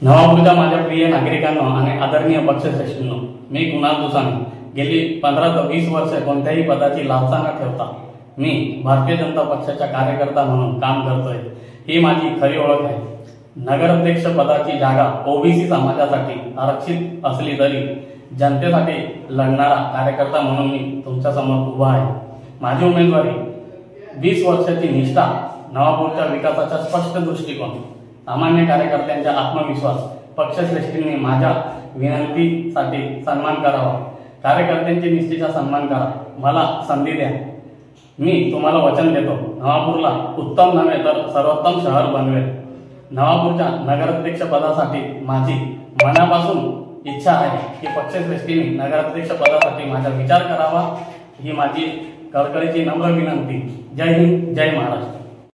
नवापूरच्या माझ्या प्रिय नागरिकांनो आणि आदरणीय पक्षश्रेष्ठींनो, मी कुणाल दुसाने गेली 15 ते 20 वर्षे कोणत्याही पदाची लालसा न ठेवता मी भारतीय जनता पक्षाच्या कार्यकर्ता म्हणून काम करतोय। ही माझी खरी ओळख आहे। नगराध्यक्ष पदाची जागा ओबीसी समाजासाठी आरक्षित असली तरी जनतेसाठी लढणारा कार्यकर्ता म्हणून मी तुमच्या समोर उभा आहे। माझी उमेदवारी 20 वर्षाची निष्ठा, नवापूरच्या विकासाचा स्पष्ट दृष्टिकोन, सामान्य कार्यकर्त्यांचा आत्मविश्वास, पक्षश्रेष्ठींनी माझ्या विनंतीसाठी सन्मान करावा, कार्यकर्त्यांची निष्ठेचा सन्मान करा, मला संधी द्या। मी तुम्हाला वचन देतो, नवापूरला उत्तम नव्हे तर सर्वोत्तम शहर बनवेल। नवापूरच्या नगराध्यक्ष पदासाठी माझी मनापासून इच्छा आहे की पक्षश्रेष्ठींनी नगराध्यक्ष पदासाठी माझा विचार करावा। ही माझी कळकळीची नम्र विनंती। जय हिंद, जय महाराष्ट्र।